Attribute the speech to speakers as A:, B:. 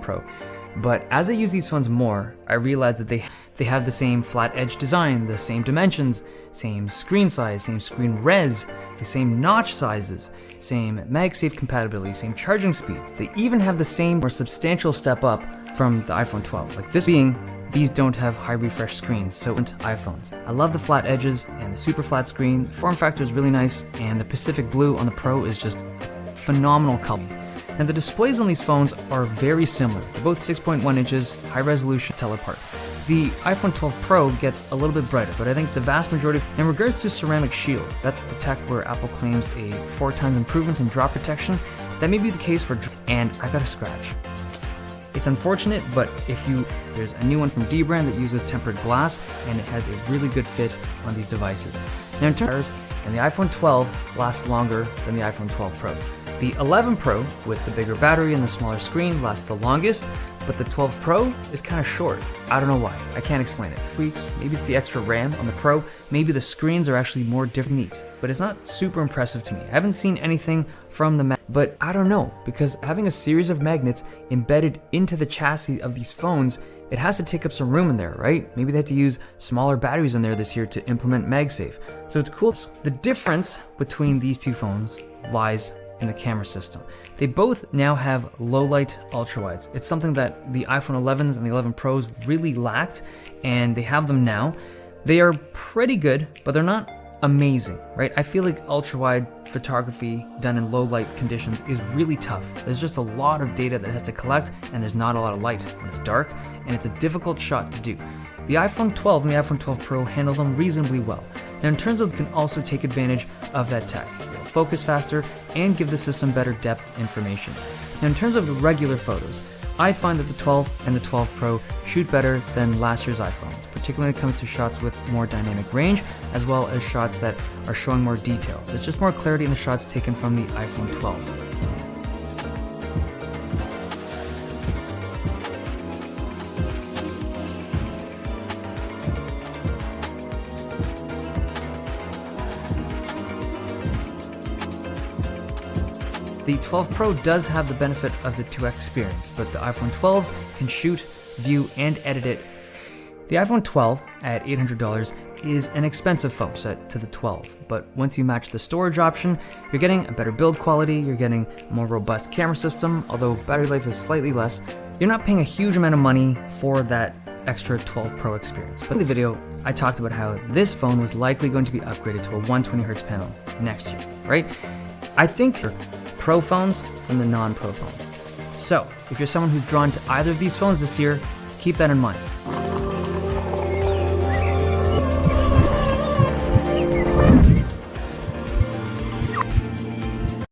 A: Pro. But as I use these phones more, I realize that they have the same flat edge design, the same dimensions, same screen size, same screen res, the same notch sizes, same MagSafe compatibility, same charging speeds. They even have the same more substantial step up from the iPhone 12. Like this being, these don't have high refresh screens, so iPhones. I love the flat edges and the super flat screen. The form factor is really nice, and the Pacific Blue on the Pro is just phenomenal color. And the displays on these phones are very similar. They're both 6.1 inches, high resolution, tell apart. The iPhone 12 Pro gets a little bit brighter, but I think the vast majority, in regards to ceramic shield, that's the tech where Apple claims a 4 times improvement in drop protection. That may be the case for, and I got a scratch. It's unfortunate, but there's a new one from Dbrand that uses tempered glass, and it has a really good fit on these devices. Now in terms, and the iPhone 12 lasts longer than the iPhone 12 Pro. The 11 Pro, with the bigger battery and the smaller screen, lasts the longest, but the 12 Pro is kind of short. I don't know why. I can't explain it. Tweaks, maybe it's the extra RAM on the Pro, maybe the screens are actually more different, neat, but it's not super impressive to me. I haven't seen anything from the but I don't know, because having a series of magnets embedded into the chassis of these phones, it has to take up some room in there, right? Maybe they had to use smaller batteries in there this year to implement MagSafe. So it's cool. The difference between these two phones lies in the camera system. They both now have low light ultrawides. It's something that the iPhone 11s and the 11 Pros really lacked, and they have them now. They are pretty good, but they're not amazing, right? I feel like ultra-wide photography done in low light conditions is really tough. There's just a lot of data that has to collect, and there's not a lot of light when it's dark, and it's a difficult shot to do. The iPhone 12 and the iPhone 12 Pro handle them reasonably well. Now in terms of, you can also take advantage of that tech. It'll focus faster and give the system better depth information. Now in terms of the regular photos, I find that the 12 and the 12 Pro shoot better than last year's iPhones, particularly when it comes to shots with more dynamic range, as well as shots that are showing more detail. There's just more clarity in the shots taken from the iPhone 12. The 12 Pro does have the benefit of the 2x experience, but the iPhone 12s can shoot, view, and edit it. The iPhone 12 at $800 is an expensive phone set to the 12, but once you match the storage option, you're getting a better build quality, you're getting a more robust camera system, although battery life is slightly less. You're not paying a huge amount of money for that extra 12 Pro experience. But in the video, I talked about how this phone was likely going to be upgraded to a 120Hz panel next year, right? I think Pro phones from the non-Pro phones. So, if you're someone who's drawn to either of these phones this year, keep that in mind.